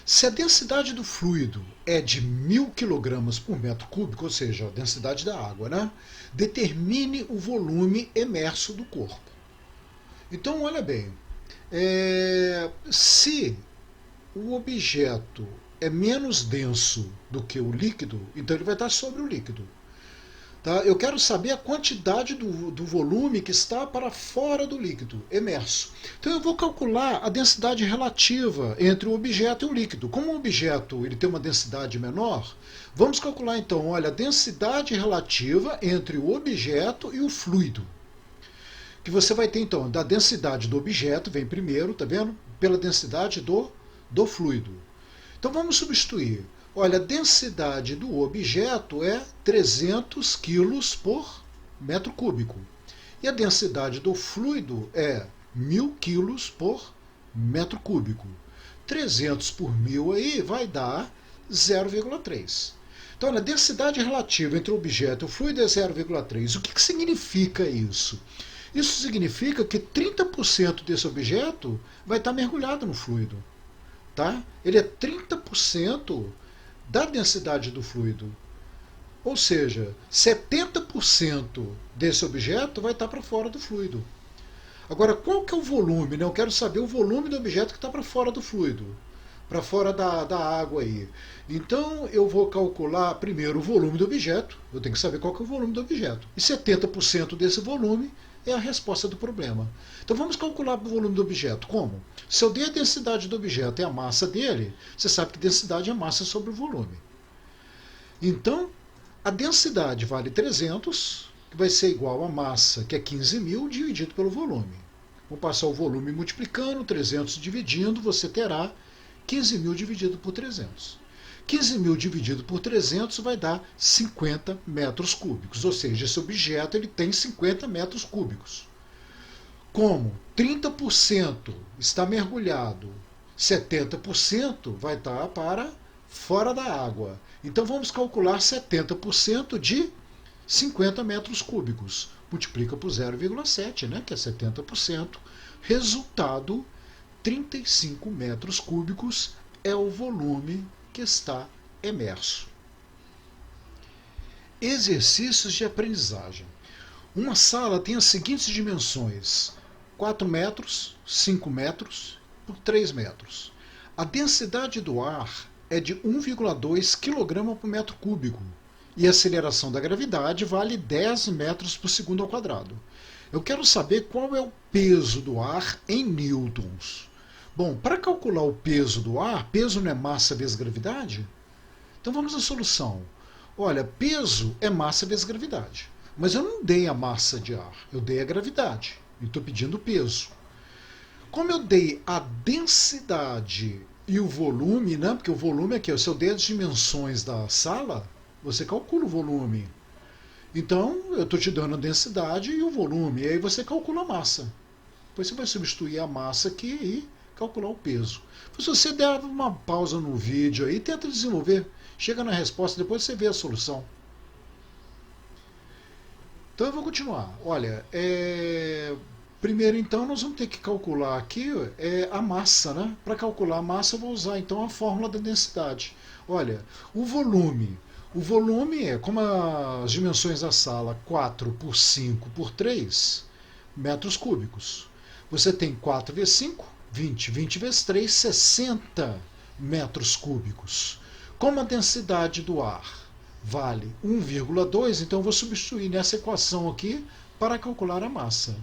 Speaker 1: Se a densidade do fluido é de 1.000 kg por metro cúbico, ou seja, a densidade da água, né? Determine o volume emerso do corpo. Então, olha bem, se o objeto é menos denso do que o líquido, então ele vai estar sobre o líquido. Tá? Eu quero saber a quantidade do volume que está para fora do líquido, emerso. Então eu vou calcular a densidade relativa entre o objeto e o líquido. Como o objeto ele tem uma densidade menor, vamos calcular então, olha, a densidade relativa entre o objeto e o fluido. Que você vai ter então, da densidade do objeto, vem primeiro, tá vendo? Pela densidade do fluido. Então vamos substituir. Olha, a densidade do objeto é 300 kg por metro cúbico. E a densidade do fluido é 1.000 kg por metro cúbico. 300 por 1.000 aí vai dar 0,3. Então, olha, a densidade relativa entre o objeto e o fluido é 0,3. O que significa isso? Isso significa que 30% desse objeto vai estar mergulhado no fluido. Tá? Ele é 30% da densidade do fluido. Ou seja, 70% desse objeto vai estar para fora do fluido. Agora, qual que é o volume? Eu quero saber o volume do objeto que está para fora do fluido, para fora da água aí. Então, eu vou calcular primeiro o volume do objeto, eu tenho que saber qual que é o volume do objeto. E 70% desse volume é a resposta do problema. Então vamos calcular o volume do objeto. Como? Se eu dei a densidade do objeto e a massa dele, você sabe que densidade é massa sobre o volume. Então, a densidade vale 300, que vai ser igual a massa, que é 15.000, dividido pelo volume. Vou passar o volume multiplicando, 300 dividindo, você terá 15.000 dividido por 300. 15.000 dividido por 300 vai dar 50 metros cúbicos, ou seja, esse objeto ele tem 50 metros cúbicos. Como 30% está mergulhado, 70% vai estar para fora da água. Então vamos calcular 70% de 50 metros cúbicos. Multiplica por 0,7, né, que é 70%. Resultado, 35 metros cúbicos é o volume que está emerso. Exercícios de aprendizagem. Uma sala tem as seguintes dimensões: 4 metros, 5 metros por 3 metros. A densidade do ar é de 1,2 kg por metro cúbico e a aceleração da gravidade vale 10 metros por segundo ao quadrado. Eu quero saber qual é o peso do ar em newtons. Bom, para calcular o peso do ar, peso não é massa vezes gravidade? Então vamos à solução. Olha, peso é massa vezes gravidade. Mas eu não dei a massa de ar, eu dei a gravidade. E estou pedindo peso. Como eu dei a densidade e o volume, né? Porque o volume aqui, se eu dei as dimensões da sala, você calcula o volume. Então, eu estou te dando a densidade e o volume, e aí você calcula a massa. Depois você vai substituir a massa aqui e calcular o peso. Se você der uma pausa no vídeo aí, tenta desenvolver, chega na resposta, depois você vê a solução. Então eu vou continuar. Olha, primeiro então nós vamos ter que calcular aqui a massa, né? Para calcular a massa eu vou usar então a fórmula da densidade. Olha, o volume. O volume é, como as dimensões da sala, 4 por 5 por 3 metros cúbicos. Você tem 4 vezes 5, 20. 20 vezes 3, 60 metros cúbicos. Como a densidade do ar vale 1,2, então eu vou substituir nessa equação aqui para calcular a massa.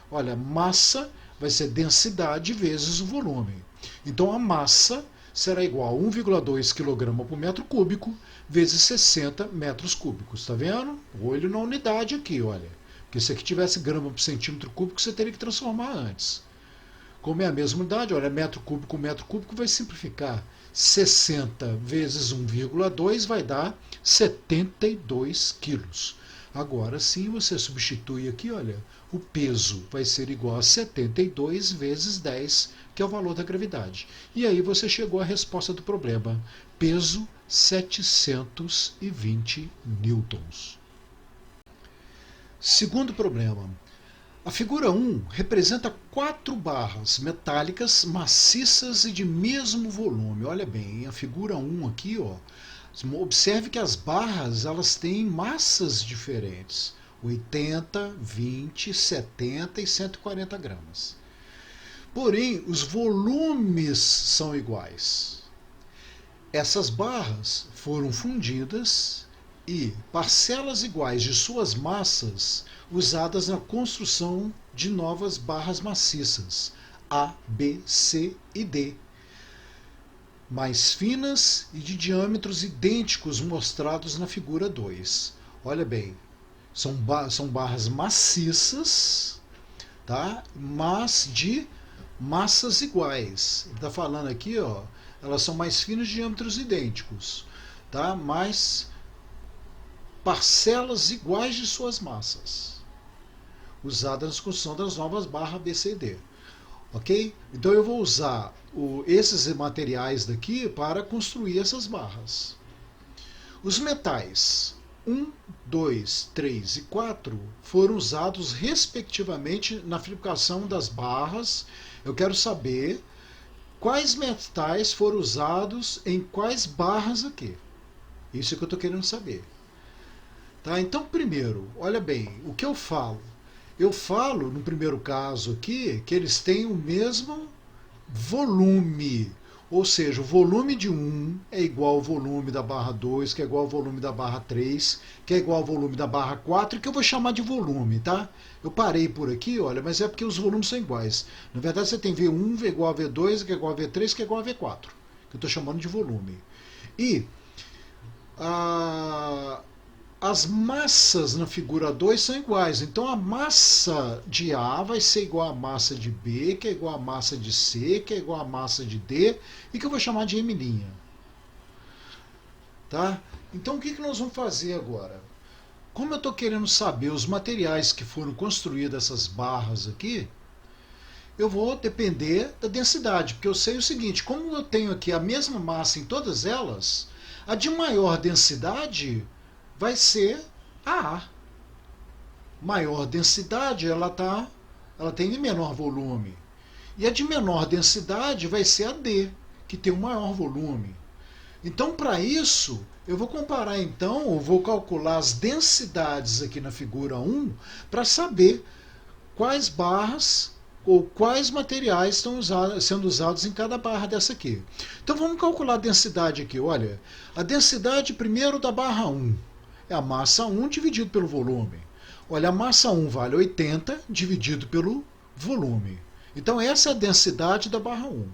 Speaker 1: Olha, massa vai ser densidade vezes o volume. Então a massa será igual a 1,2 kg por metro cúbico vezes 60 metros cúbicos. Está vendo? Olho na unidade aqui, olha. Porque se aqui tivesse grama por centímetro cúbico, você teria que transformar antes. Como é a mesma unidade, olha, metro cúbico vai simplificar. 60 vezes 1,2 vai dar 72 quilos. Agora sim você substitui aqui, olha, o peso vai ser igual a 72 vezes 10, que é o valor da gravidade. E aí você chegou à resposta do problema. Peso 720 newtons. Segundo problema. A figura 1 representa 4 barras metálicas maciças e de mesmo volume. Olha bem, a figura 1 aqui, ó, observe que as barras elas têm massas diferentes. 80, 20, 70 e 140 gramas. Porém, os volumes são iguais. Essas barras foram fundidas e parcelas iguais de suas massas usadas na construção de novas barras maciças A, B, C e D, mais finas e de diâmetros idênticos mostrados na figura 2. Olha bem, são barras maciças, tá? Mas de massas iguais. Ele está falando aqui, ó, elas são mais finas de diâmetros idênticos, tá? Mas parcelas iguais de suas massas, usadas na construção das novas barras B, C e D. Ok? Então eu vou usar esses materiais daqui para construir essas barras. Os metais 1, 2, 3 e 4 foram usados respectivamente na fabricação das barras. Eu quero saber quais metais foram usados em quais barras aqui. Isso é que eu estou querendo saber. Tá? Então, primeiro, olha bem, o que eu falo? Eu falo, no primeiro caso aqui, que eles têm o mesmo volume. Ou seja, o volume de 1 é igual ao volume da barra 2, que é igual ao volume da barra 3, que é igual ao volume da barra 4, que eu vou chamar de volume, tá? Eu parei por aqui, olha, mas é porque os volumes são iguais. Na verdade, você tem V1, que é igual a V2, que é igual a V3, que é igual a V4, que eu estou chamando de volume. E as massas na figura 2 são iguais. Então a massa de A vai ser igual à massa de B, que é igual à massa de C, que é igual à massa de D, e que eu vou chamar de M'. Tá? Então o que nós vamos fazer agora? Como eu estou querendo saber os materiais que foram construídas essas barras aqui, eu vou depender da densidade, porque eu sei o seguinte, como eu tenho aqui a mesma massa em todas elas, a de maior densidade vai ser a A. Maior densidade, ela tem menor volume. E a de menor densidade vai ser a D, que tem um maior volume. Então, para isso, eu vou comparar, então, eu vou calcular as densidades aqui na figura 1 para saber quais barras ou quais materiais estão sendo usados em cada barra dessa aqui. Então, vamos calcular a densidade aqui. Olha, a densidade primeiro da barra 1. É a massa 1 dividido pelo volume. Olha, a massa 1 vale 80 dividido pelo volume. Então essa é a densidade da barra 1.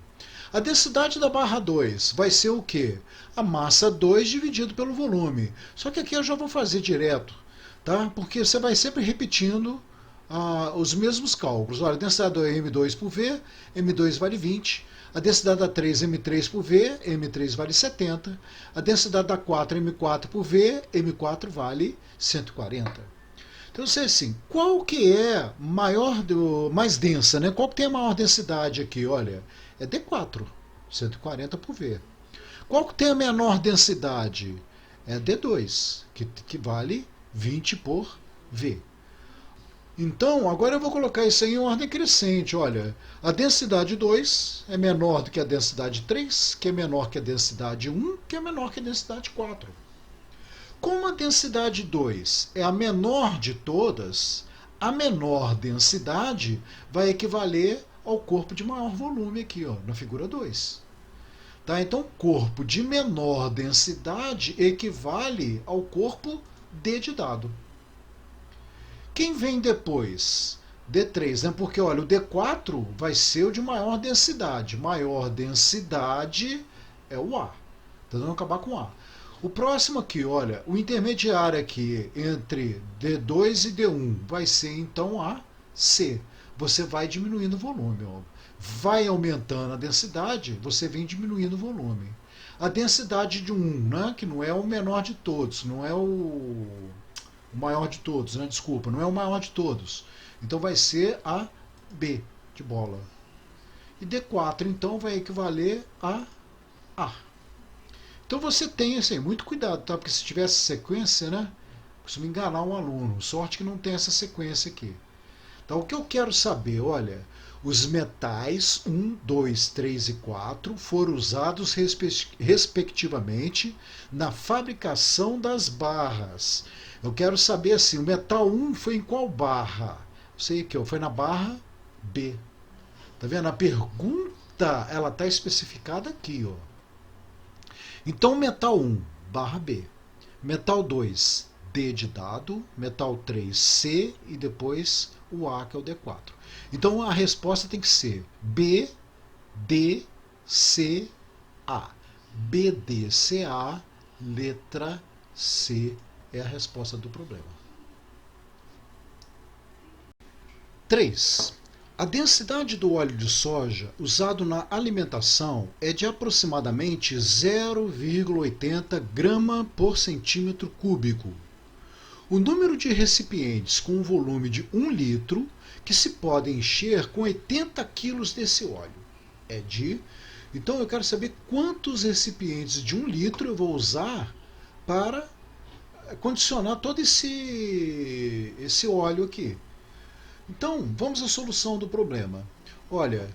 Speaker 1: A densidade da barra 2 vai ser o quê? A massa 2 dividido pelo volume. Só que aqui eu já vou fazer direto, tá? Porque você vai sempre repetindo os mesmos cálculos. Olha, a densidade do M2 por V, M2 vale 20. A densidade da 3, M3 por V, M3 vale 70. A densidade da 4, M4 por V, M4 vale 140. Então, eu sei assim, qual que é mais densa, né? Qual que tem a maior densidade aqui? Olha, é D4, 140 por V. Qual que tem a menor densidade? É D2, que vale 20 por V. Então, agora eu vou colocar isso aí em ordem crescente. Olha, a densidade 2 é menor do que a densidade 3, que é menor que a densidade 1, que é menor que a densidade 4. Como a densidade 2 é a menor de todas, a menor densidade vai equivaler ao corpo de maior volume aqui, ó, na figura 2. Tá? Então, corpo de menor densidade equivale ao corpo D de dado. Quem vem depois? D3, né? Porque olha, o D4 vai ser o de maior densidade. Maior densidade é o A. Então vamos acabar com A. O próximo aqui, olha, o intermediário aqui entre D2 e D1 vai ser então a C. Você vai diminuindo o volume. Ó. Vai aumentando a densidade, você vem diminuindo o volume. A densidade de 1, né, que não é o menor de todos, não é o maior de todos, né? Desculpa, não é o maior de todos. Então vai ser a B de bola. E D4 então vai equivaler a A. Então você tem assim, muito cuidado, tá? Porque se tivesse sequência, né? Costuma enganar um aluno. Sorte que não tem essa sequência aqui. Então o que eu quero saber, olha, os metais 1, 2, 3 e 4 foram usados respectivamente na fabricação das barras. Eu quero saber assim, o metal 1 foi em qual barra? Sei que foi na barra B. Tá vendo? A pergunta, ela está especificada aqui, ó. Então, metal 1, barra B. Metal 2, D de dado. Metal 3, C. E depois o A, que é o D4. Então, a resposta tem que ser B, D, C, A. B, D, C, A, letra C é a resposta do problema. 3. A densidade do óleo de soja usado na alimentação é de aproximadamente 0,80 grama por centímetro cúbico. O número de recipientes com um volume de 1 litro que se podem encher com 80 kg desse óleo é de... Então eu quero saber quantos recipientes de 1 litro eu vou usar para condicionar todo esse óleo aqui. Então, vamos à solução do problema. Olha,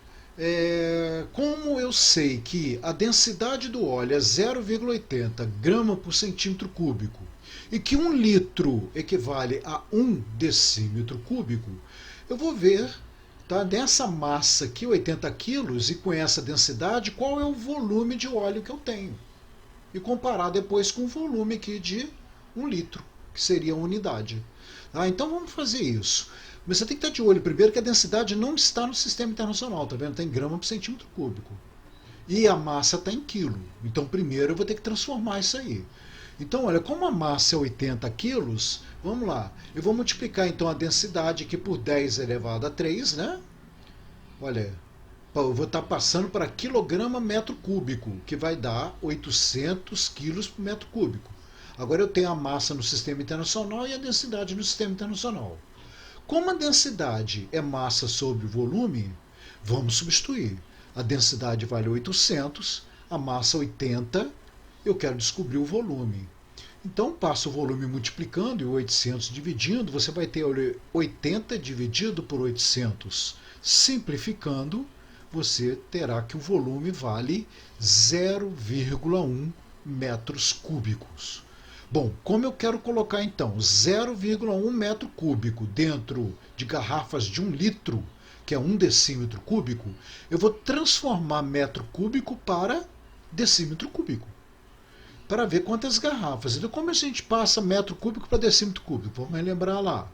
Speaker 1: como eu sei que a densidade do óleo é 0,80 grama por centímetro cúbico e que 1 litro equivale a 1 decímetro cúbico, eu vou ver, tá, dessa massa aqui, 80 quilos, e com essa densidade, qual é o volume de óleo que eu tenho. E comparar depois com o volume aqui de 1 litro, que seria a unidade. Ah, então vamos fazer isso. Mas você tem que estar de olho primeiro que a densidade não está no sistema internacional, tá vendo? Está em grama por centímetro cúbico. E a massa está em quilo. Então primeiro eu vou ter que transformar isso aí. Então, olha, como a massa é 80 quilos, vamos lá. Eu vou multiplicar então a densidade aqui por 10 elevado a 3, né? Olha, eu vou estar passando para quilograma metro cúbico, que vai dar 800 quilos por metro cúbico. Agora eu tenho a massa no sistema internacional e a densidade no sistema internacional. Como a densidade é massa sobre volume, vamos substituir. A densidade vale 800, a massa 80, eu quero descobrir o volume. Então, passa o volume multiplicando e o 800 dividindo, você vai ter 80 dividido por 800. Simplificando, você terá que o volume vale 0,1 metros cúbicos. Bom, como eu quero colocar então 0,1 metro cúbico dentro de garrafas de 1 litro, que é 1 decímetro cúbico, eu vou transformar metro cúbico para decímetro cúbico, para ver quantas garrafas. Então, como a gente passa metro cúbico para decímetro cúbico? Vamos relembrar lá.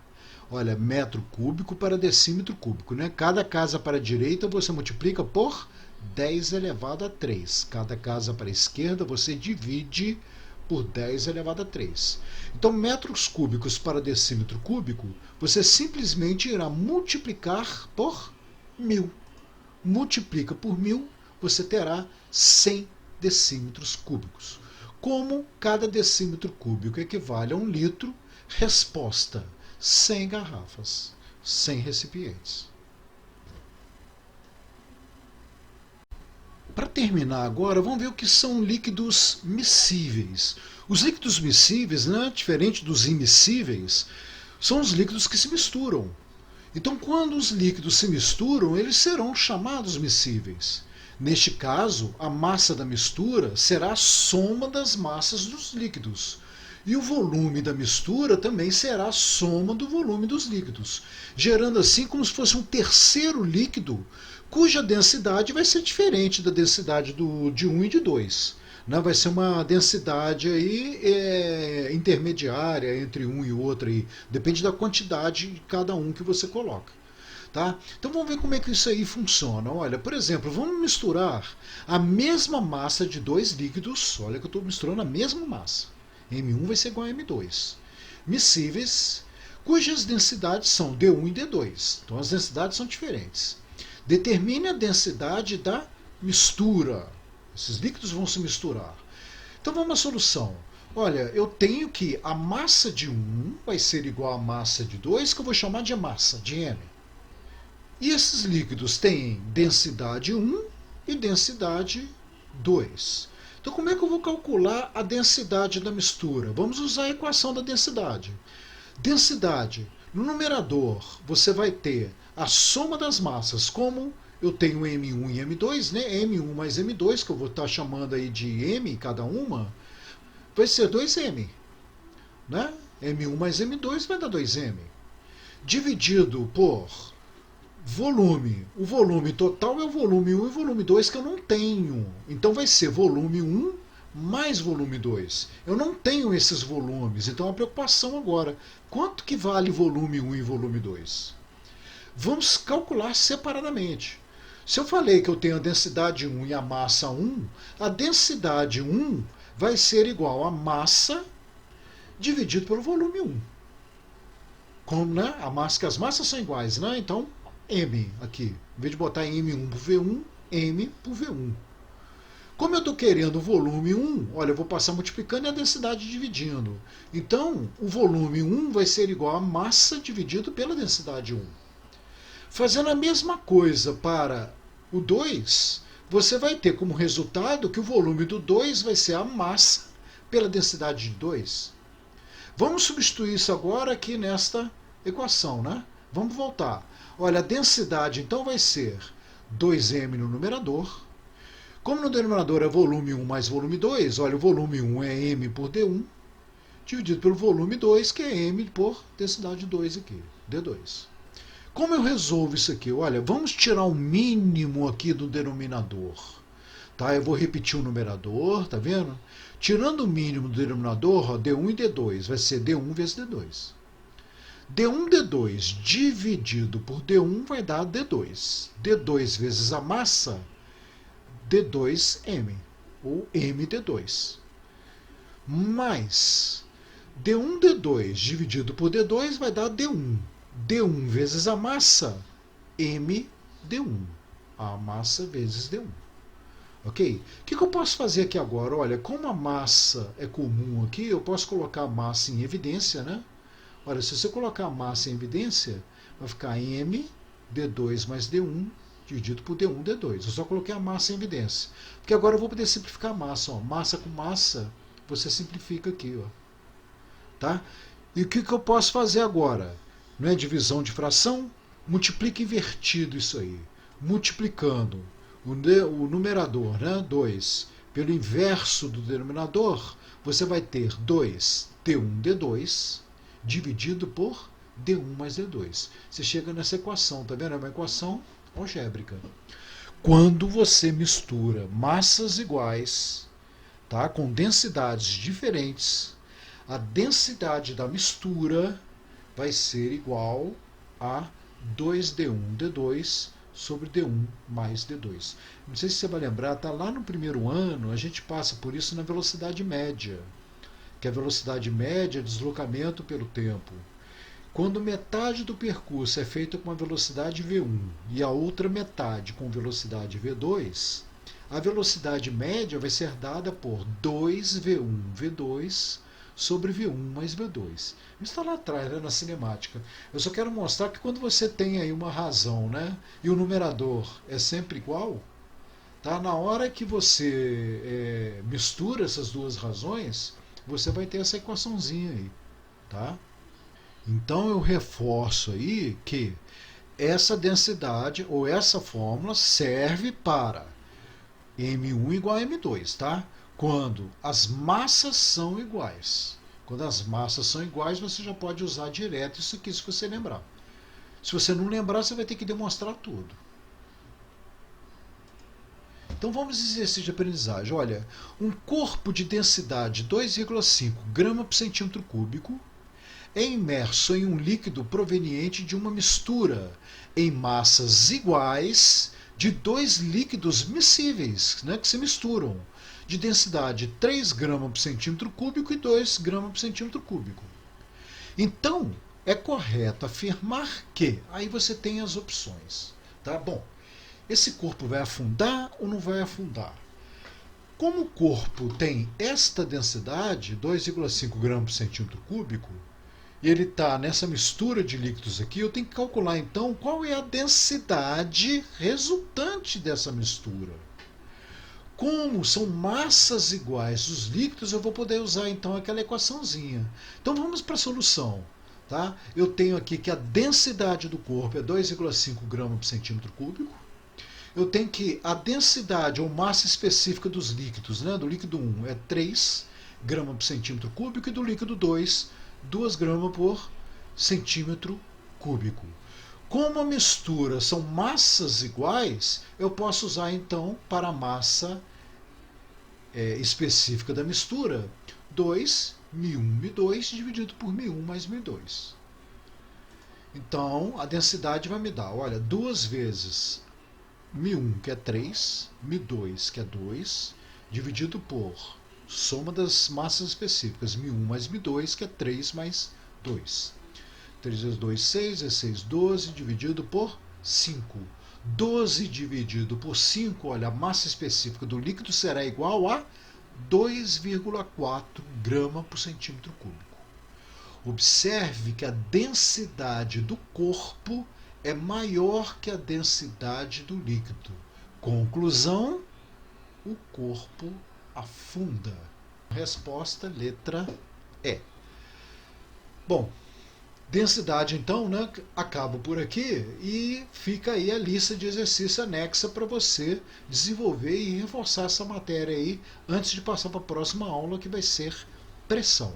Speaker 1: Olha, metro cúbico para decímetro cúbico, né? Cada casa para a direita você multiplica por 10 elevado a 3. Cada casa para a esquerda você divide por 10 elevado a 3. Então, metros cúbicos para decímetro cúbico, você simplesmente irá multiplicar por 1000. Multiplica por 1000, você terá 100 decímetros cúbicos. Como cada decímetro cúbico equivale a 1 litro, resposta: 100 garrafas, 100 recipientes. Para terminar agora, vamos ver o que são líquidos miscíveis. Os líquidos miscíveis, né, diferente dos immiscíveis, são os líquidos que se misturam. Então, quando os líquidos se misturam, eles serão chamados miscíveis. Neste caso, a massa da mistura será a soma das massas dos líquidos. E o volume da mistura também será a soma do volume dos líquidos, gerando assim como se fosse um terceiro líquido, cuja densidade vai ser diferente da densidade de 1 e de 2. Vai ser uma densidade aí, intermediária entre um e outro. Aí. Depende da quantidade de cada um que você coloca. Tá? Então vamos ver como é que isso aí funciona. Olha, por exemplo, vamos misturar a mesma massa de dois líquidos. Olha que eu estou misturando a mesma massa. M1 vai ser igual a M2. Miscíveis, cujas densidades são D1 e D2. Então as densidades são diferentes. Determine a densidade da mistura. Esses líquidos vão se misturar. Então vamos à solução. Olha, eu tenho que a massa de 1 vai ser igual à massa de 2, que eu vou chamar de massa, de M. E esses líquidos têm densidade 1 e densidade 2. Então como é que eu vou calcular a densidade da mistura? Vamos usar a equação da densidade. Densidade. No numerador, você vai ter a soma das massas, como eu tenho M1 e M2, né? M1 mais M2, que eu vou estar chamando aí de M cada uma, vai ser 2M. Né? M1 mais M2 vai dar 2M. Dividido por volume. O volume total é o volume 1 e o volume 2 que eu não tenho. Então vai ser volume 1 mais volume 2. Eu não tenho esses volumes, então a preocupação agora, quanto que vale volume 1 e volume 2? Vamos calcular separadamente. Se eu falei que eu tenho a densidade 1 e a massa 1, a densidade 1 vai ser igual a massa dividido pelo volume 1. Como, né? Que as massas são iguais, né? Então, M aqui. Em vez de botar M1 por V1, M por V1. Como eu estou querendo o volume 1, olha, eu vou passar multiplicando e a densidade dividindo. Então, o volume 1 vai ser igual a massa dividido pela densidade 1. Fazendo a mesma coisa para o 2, você vai ter como resultado que o volume do 2 vai ser a massa pela densidade de 2. Vamos substituir isso agora aqui nesta equação, né? Vamos voltar. Olha, a densidade então vai ser 2m no numerador. Como no denominador é volume 1 mais volume 2, olha, o volume 1 é m por d1, dividido pelo volume 2, que é m por densidade 2 aqui, d2. Como eu resolvo isso aqui? Olha, vamos tirar o mínimo aqui do denominador. Tá? Eu vou repetir o numerador, tá vendo? Tirando o mínimo do denominador, ó, d1 e d2, vai ser d1 vezes d2. d1, d2 dividido por d1 vai dar d2. d2 vezes a massa, d2m, ou md2. Mais d1, d2 dividido por d2 vai dar d1. d1 vezes a massa, md1. A massa vezes d1. Ok? O que eu posso fazer aqui agora? Olha, como a massa é comum aqui, eu posso colocar a massa em evidência, né? Olha, se você colocar a massa em evidência, vai ficar m d2 mais d1 dividido por d1, d2. Eu só coloquei a massa em evidência. Porque agora eu vou poder simplificar a massa. Ó. Massa com massa, você simplifica aqui. Ó. Tá? E o que eu posso fazer agora? Não é divisão de fração? Multiplica invertido isso aí. Multiplicando o numerador, né, 2, pelo inverso do denominador, você vai ter 2d1, d2, dividido por d1 mais d2. Você chega nessa equação, tá vendo? É uma equação algébrica. Quando você mistura massas iguais, tá, com densidades diferentes, a densidade da mistura vai ser igual a 2d1, d2 sobre d1 mais d2. Não sei se você vai lembrar, tá lá no primeiro ano, a gente passa por isso na velocidade média. que a velocidade média é deslocamento pelo tempo. Quando metade do percurso é feito com a velocidade v1 e a outra metade com velocidade v2, a velocidade média vai ser dada por 2v1 v2 sobre v1 mais v2. Isso está lá atrás, né, na cinemática. Eu só quero mostrar que quando você tem aí uma razão, né, e o numerador é sempre igual, tá? Na hora que você mistura essas duas razões, você vai ter essa equaçãozinha aí. Tá? Então eu reforço aí que essa densidade ou essa fórmula serve para M1 igual a M2, tá? Quando as massas são iguais. Quando as massas são iguais, você já pode usar direto isso aqui, se você lembrar. Se você não lembrar, você vai ter que demonstrar tudo. Então vamos ao exercício de aprendizagem. Olha, um corpo de densidade 2,5 grama por centímetro cúbico é imerso em um líquido proveniente de uma mistura em massas iguais de dois líquidos miscíveis, né, que se misturam, de densidade 3 gramas por centímetro cúbico e 2 gramas por centímetro cúbico. Então, é correto afirmar que, aí você tem as opções. Tá? Bom, esse corpo vai afundar ou não vai afundar? Como o corpo tem esta densidade, 2,5 gramas por centímetro cúbico, e ele está nessa mistura de líquidos aqui, eu tenho que calcular então qual é a densidade resultante dessa mistura. Como são massas iguais dos líquidos, eu vou poder usar então aquela equaçãozinha. Então vamos para a solução. Tá? Eu tenho aqui que a densidade do corpo é 2,5 gramas por centímetro cúbico. Eu tenho que a densidade ou massa específica dos líquidos, né, do líquido 1 é 3 gramas por centímetro cúbico e do líquido 2 2 gramas por centímetro cúbico. Como a mistura são massas iguais, eu posso usar então para a massa específica da mistura 2 μ1 μ2 dividido por μ1 mais μ2. Então a densidade vai me dar, olha, 2 vezes μ1 que é 3, μ2 que é 2, dividido por soma das massas específicas, μ1 mais μ2, que é 3 mais 2. 3 vezes 2, 6, é 6, 12, dividido por 5. 12 dividido por 5, olha, a massa específica do líquido será igual a 2,4 gramas por centímetro cúbico. Observe que a densidade do corpo é maior que a densidade do líquido. Conclusão, o corpo afunda. Resposta, letra E. Bom, densidade então, né, acaba por aqui e fica aí a lista de exercício anexa para você desenvolver e reforçar essa matéria aí antes de passar para a próxima aula, que vai ser pressão.